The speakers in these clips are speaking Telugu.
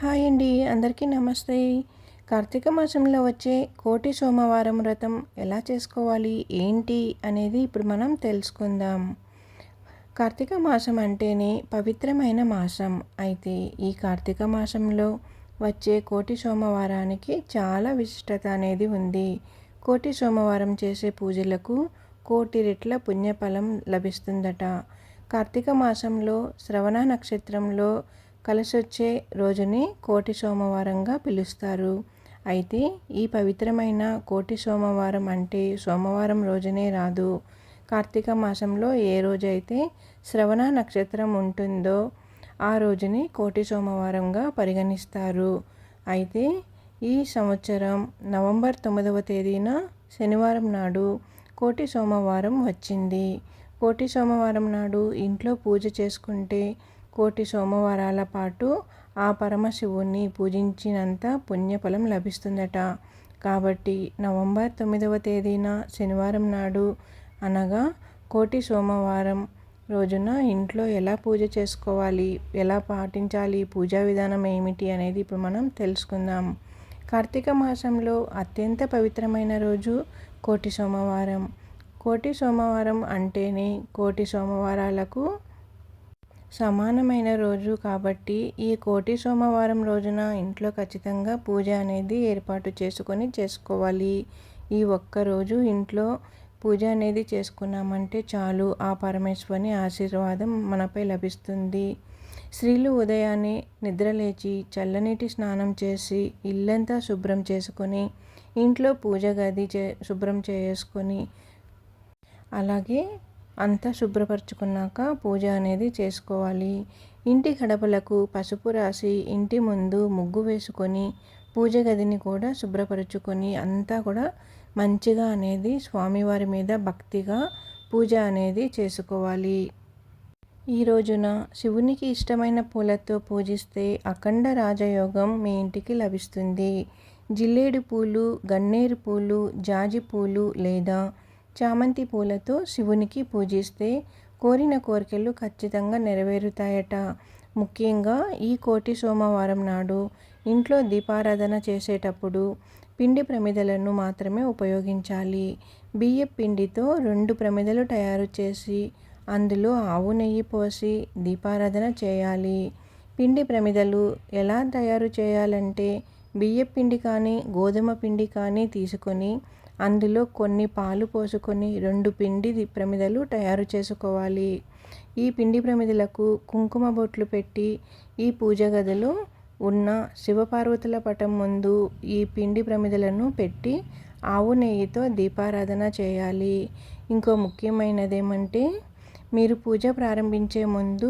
హాయ్ అండి, అందరికీ నమస్తే. కార్తీక మాసంలో వచ్చే కోటి సోమవారం వ్రతం ఎలా చేసుకోవాలి, ఏంటి అనేది ఇప్పుడు మనం తెలుసుకుందాం. కార్తీక మాసం అంటేనే పవిత్రమైన మాసం. అయితే ఈ కార్తీక మాసంలో వచ్చే కోటి సోమవారానికి చాలా విశిష్టత అనేది ఉంది. కోటి సోమవారం చేసే పూజలకు కోటి రెట్ల పుణ్యఫలం లభిస్తుందట. కార్తీక మాసంలో శ్రవణ నక్షత్రంలో కలిసొచ్చే రోజుని కోటి సోమవారంగా పిలుస్తారు. అయితే ఈ పవిత్రమైన కోటి సోమవారం అంటే సోమవారం రోజునే రాదు. కార్తీక మాసంలో ఏ రోజైతే శ్రవణ నక్షత్రం ఉంటుందో ఆ రోజుని కోటి సోమవారంగా పరిగణిస్తారు. అయితే ఈ సంవత్సరం నవంబర్ 9వ తేదీన శనివారం నాడు కోటి సోమవారం వచ్చింది. కోటి సోమవారం నాడు ఇంట్లో పూజ చేసుకుంటే కోటి సోమవారాల పాటు ఆ పరమశివుణ్ణి పూజించినంత పుణ్యఫలం లభిస్తుందట. కాబట్టి నవంబర్ 9వ తేదీన శనివారం నాడు అనగా కోటి సోమవారం రోజున ఇంట్లో ఎలా పూజ చేసుకోవాలి, ఎలా పాటించాలి, పూజా విధానం ఏమిటి అనేది ఇప్పుడు మనం తెలుసుకుందాం. కార్తీక మాసంలో అత్యంత పవిత్రమైన రోజు కోటి సోమవారం. కోటి సోమవారం అంటేనే కోటి సోమవారాలకు సమానమైన రోజు. కాబట్టి ఈ కోటి సోమవారం రోజున ఇంట్లో ఖచ్చితంగా పూజ అనేది ఏర్పాటు చేసుకోవాలి. ఈ ఒక్కరోజు ఇంట్లో పూజ అనేది చేసుకున్నామంటే చాలు, ఆ పరమేశ్వరుని ఆశీర్వాదం మనపై లభిస్తుంది. స్త్రీలు ఉదయాన్నే నిద్రలేచి చల్లనీటి స్నానం చేసి ఇల్లంతా శుభ్రం చేసుకొని ఇంట్లో పూజ గది శుభ్రం చేసుకొని అలాగే అంతా శుభ్రపరచుకున్నాక పూజ అనేది చేసుకోవాలి. ఇంటి గడపలకు పసుపు రాసి ఇంటి ముందు ముగ్గు వేసుకొని పూజ గదిని కూడా శుభ్రపరచుకొని అంతా కూడా మంచిగా అనేది స్వామివారి మీద భక్తిగా పూజ అనేది చేసుకోవాలి. ఈ రోజున శివునికి ఇష్టమైన పూలతో పూజిస్తే అఖండ రాజయోగం మీ ఇంటికి లభిస్తుంది. జిల్లేడు పూలు, గన్నేరు పూలు, జాజి పూలు లేదా చామంతి పూలతో శివునికి పూజిస్తే కోరిన కోరికలు ఖచ్చితంగా నెరవేరుతాయట. ముఖ్యంగా ఈ కోటి సోమవారం నాడు ఇంట్లో దీపారాధన చేసేటప్పుడు పిండి ప్రమిదలను మాత్రమే ఉపయోగించాలి. బియ్యం పిండితో 2 ప్రమిదలు తయారు చేసి అందులో ఆవు నెయ్యి పోసి దీపారాధన చేయాలి. పిండి ప్రమిదలు ఎలా తయారు చేయాలంటే బియ్యం పిండి కానీ గోధుమ పిండి కానీ తీసుకొని అందులో కొన్ని పాలు పోసుకొని 2 పిండి ప్రమిదలు తయారు చేసుకోవాలి. ఈ పిండి ప్రమిదలకు కుంకుమ బొట్లు పెట్టి ఈ పూజ గదిలో ఉన్న శివపార్వతుల పటం ముందు ఈ పిండి ప్రమిదలను పెట్టి ఆవు నెయ్యితో దీపారాధన చేయాలి. ఇంకో ముఖ్యమైనదేమంటే మీరు పూజ ప్రారంభించే ముందు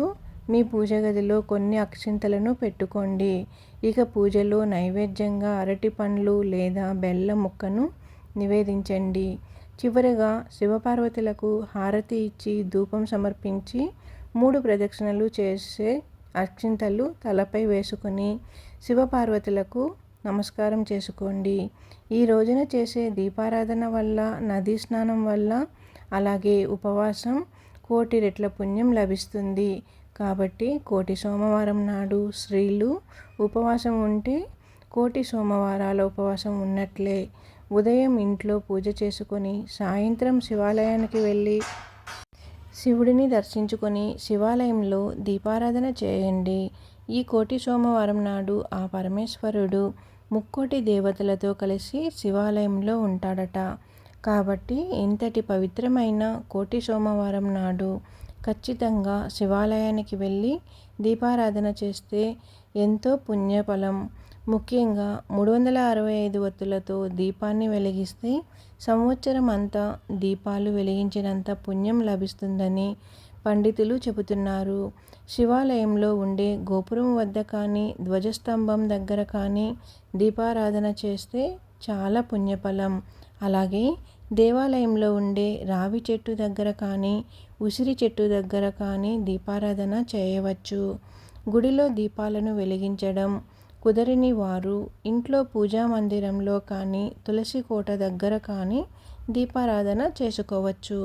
మీ పూజ గదిలో కొన్ని అక్షింతలను పెట్టుకోండి. ఇక పూజలో నైవేద్యంగా అరటి పండ్లు లేదా బెల్లం ముక్కను నివేదించండి. చివరగా శివపార్వతులకు హారతి ఇచ్చి ధూపం సమర్పించి 3 ప్రదక్షిణలు చేసే అక్షింతలు తలపై వేసుకొని శివపార్వతులకు నమస్కారం చేసుకోండి. ఈ రోజున చేసే దీపారాధన వల్ల, నదీ స్నానం వల్ల, అలాగే ఉపవాసం కోటి రెట్ల పుణ్యం లభిస్తుంది. కాబట్టి కోటి సోమవారం నాడు స్త్రీలు ఉపవాసం ఉంటే కోటి సోమవారాల ఉపవాసం ఉన్నట్లే. ఉదయం ఇంట్లో పూజ చేసుకొని సాయంత్రం శివాలయానికి వెళ్ళి శివుడిని దర్శించుకొని శివాలయంలో దీపారాధన చేయండి. ఈ కోటి సోమవారం నాడు ఆ పరమేశ్వరుడు ముక్కోటి దేవతలతో కలిసి శివాలయంలో ఉంటాడట. కాబట్టి ఇంతటి పవిత్రమైన కోటి సోమవారం నాడు ఖచ్చితంగా శివాలయానికి వెళ్ళి దీపారాధన చేస్తే ఎంతో పుణ్యఫలం. ముఖ్యంగా 365 ఒత్తులతో దీపాన్ని వెలిగిస్తే సంవత్సరం అంతా దీపాలు వెలిగించినంత పుణ్యం లభిస్తుందని పండితులు చెబుతున్నారు. శివాలయంలో ఉండే గోపురం వద్ద కానీ ధ్వజస్తంభం దగ్గర కానీ దీపారాధన చేస్తే చాలా పుణ్యఫలం. అలాగే దేవాలయంలో ఉండే రావి చెట్టు దగ్గర కానీ ఉసిరి చెట్టు దగ్గర కానీ దీపారాధన చేయవచ్చు. గుడిలో దీపాలను వెలిగించడం కుదరని వారు ఇంట్లో పూజా మందిరంలో కానీ తులసి కోట దగ్గర కానీ దీపారాధన చేసుకోవచ్చు.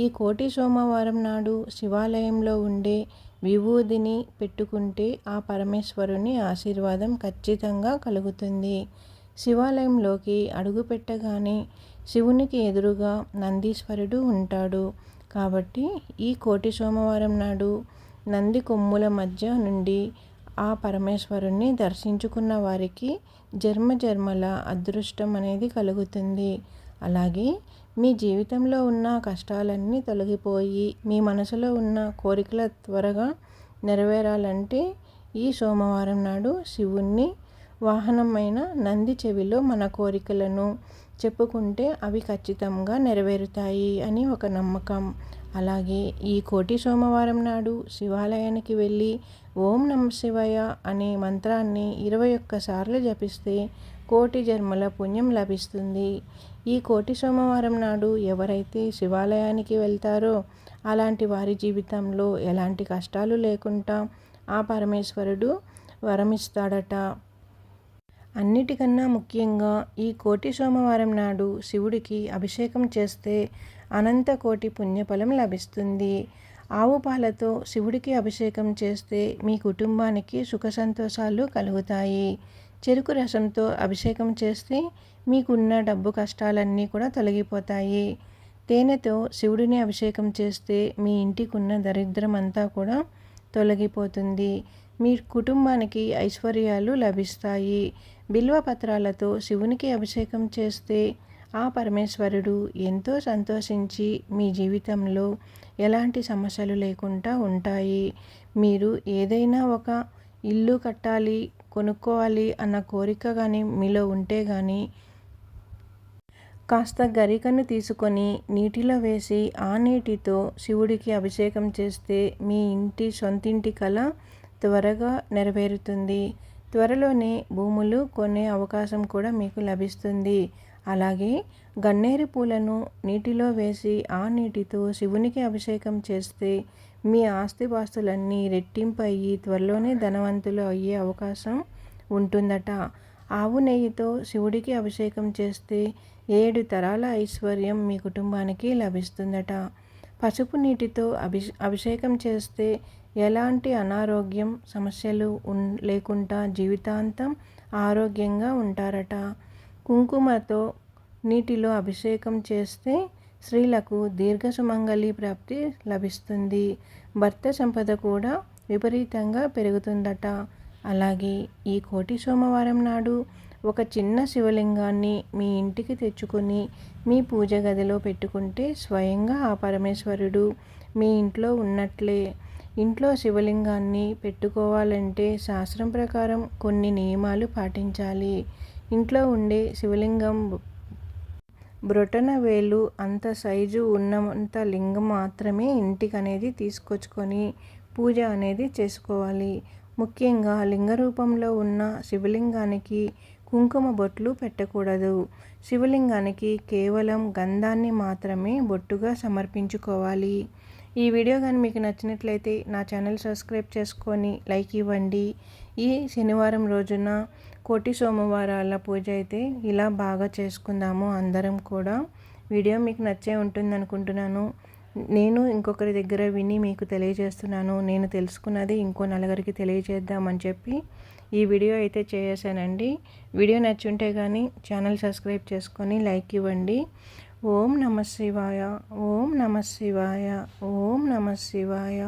ఈ కోటి సోమవారం నాడు శివాలయంలో ఉండే విభూదిని పెట్టుకుంటే ఆ పరమేశ్వరుని ఆశీర్వాదం ఖచ్చితంగా కలుగుతుంది. శివాలయంలోకి అడుగుపెట్టగానే శివునికి ఎదురుగా నందీశ్వరుడు ఉంటాడు. కాబట్టి ఈ కోటి సోమవారం నాడు నంది కొమ్ముల మధ్య నుండి ఆ పరమేశ్వరుణ్ణి దర్శించుకున్న వారికి జన్మజన్మల అదృష్టం అనేది కలుగుతుంది. అలాగే మీ జీవితంలో ఉన్న కష్టాలన్నీ తొలగిపోయి మీ మనసులో ఉన్న కోరికలు త్వరగా నెరవేరాలంటే ఈ సోమవారం నాడు శివుణ్ణి వాహనమైన నంది చెవిలో మన కోరికలను చెప్పుకుంటే అవి ఖచ్చితంగా నెరవేరుతాయి అని ఒక నమ్మకం. అలాగే ఈ కోటి సోమవారం నాడు శివాలయానికి వెళ్ళి ఓం నమః శివాయ అనే మంత్రాన్ని 21 సార్లు జపిస్తే కోటి జన్మల పుణ్యం లభిస్తుంది. ఈ కోటి సోమవారం నాడు ఎవరైతే శివాలయానికి వెళ్తారో అలాంటి వారి జీవితంలో ఎలాంటి కష్టాలు లేకుండా ఆ పరమేశ్వరుడు వరమిస్తాడట. అన్నిటికన్నా ముఖ్యంగా ఈ కోటి సోమవారం నాడు శివుడికి అభిషేకం చేస్తే అనంత కోటి పుణ్యఫలం లభిస్తుంది. ఆవు పాలతో శివుడికి అభిషేకం చేస్తే మీ కుటుంబానికి సుఖ సంతోషాలు కలుగుతాయి. చెరుకు రసంతో అభిషేకం చేస్తే మీకున్న డబ్బు కష్టాలన్నీ కూడా తొలగిపోతాయి. తేనెతో శివుడిని అభిషేకం చేస్తే మీ ఇంటికున్న దరిద్రం అంతా కూడా తొలగిపోతుంది. మీ కుటుంబానికి ఐశ్వర్యాలు లభిస్తాయి. బిల్వ పత్రాలతో శివునికి అభిషేకం చేస్తే ఆ పరమేశ్వరుడు ఎంతో సంతోషించి మీ జీవితంలో ఎలాంటి సమస్యలు లేకుండా ఉంటాయి. మీరు ఏదైనా ఒక ఇల్లు కట్టాలి, కొనుక్కోవాలి అన్న కోరిక కానీ మీలో ఉంటే కానీ కాస్త గరికను తీసుకొని నీటిలో వేసి ఆ నీటితో శివుడికి అభిషేకం చేస్తే మీ సొంతింటి కల త్వరగా నెరవేరుతుంది. త్వరలోనే భూములు కొనే అవకాశం కూడా మీకు లభిస్తుంది. అలాగే గన్నేరు పూలను నీటిలో వేసి ఆ నీటితో శివునికి అభిషేకం చేస్తే మీ ఆస్తిపాస్తులన్నీ రెట్టింపు అయ్యి త్వరలోనే ధనవంతులు అయ్యే అవకాశం ఉంటుందట. ఆవు నెయ్యితో శివుడికి అభిషేకం చేస్తే 7 తరాల ఐశ్వర్యం మీ కుటుంబానికి లభిస్తుందట. పసుపు నీటితో అభిషేకం చేస్తే ఎలాంటి అనారోగ్యం సమస్యలు లేకుండా జీవితాంతం ఆరోగ్యంగా ఉంటారట. కుంకుమతో నీటిలో అభిషేకం చేస్తే స్త్రీలకు దీర్ఘ సుమంగళి ప్రాప్తి లభిస్తుంది. భర్త సంపద కూడా విపరీతంగా పెరుగుతుందట. అలాగే ఈ కోటి సోమవారం నాడు ఒక చిన్న శివలింగాన్ని మీ ఇంటికి తెచ్చుకొని మీ పూజ గదిలో పెట్టుకుంటే స్వయంగా ఆ పరమేశ్వరుడు మీ ఇంట్లో ఉన్నట్లే. ఇంట్లో శివలింగాన్ని పెట్టుకోవాలంటే శాస్త్రం ప్రకారం కొన్ని నియమాలు పాటించాలి. ఇంట్లో ఉండే శివలింగం బ్రొటన వేలు అంత సైజు ఉన్నంత లింగం మాత్రమే ఇంటికి అనేది తీసుకొచ్చుకొని పూజ అనేది చేసుకోవాలి. ముఖ్యంగా లింగ రూపంలో ఉన్న శివలింగానికి కుంకుమ బొట్లు పెట్టకూడదు. శివలింగానికి కేవలం గంధాన్ని మాత్రమే బొట్టుగా సమర్పించుకోవాలి. ఈ వీడియో కానీ మీకు నచ్చినట్లయితే నా ఛానల్ సబ్స్క్రైబ్ చేసుకొని లైక్ ఇవ్వండి. ఈ శనివారం రోజున కోటి సోమవారాల పూజ అయితే ఇలా బాగా చేసుకుందాము అందరం కూడా. వీడియో మీకు నచ్చే ఉంటుంది అనుకుంటున్నాను. నేను ఇంకొకరి దగ్గర విని మీకు తెలియజేస్తున్నాను. నేను తెలుసుకున్నది ఇంకో నలుగురికి తెలియజేద్దామని చెప్పి ఈ వీడియో అయితే చేశానండి. వీడియో నచ్చుంటే కానీ ఛానల్ సబ్స్క్రైబ్ చేసుకొని లైక్ ఇవ్వండి. ఓం నమః శివాయ, ఓం నమః శివాయ, ఓం నమః శివాయ.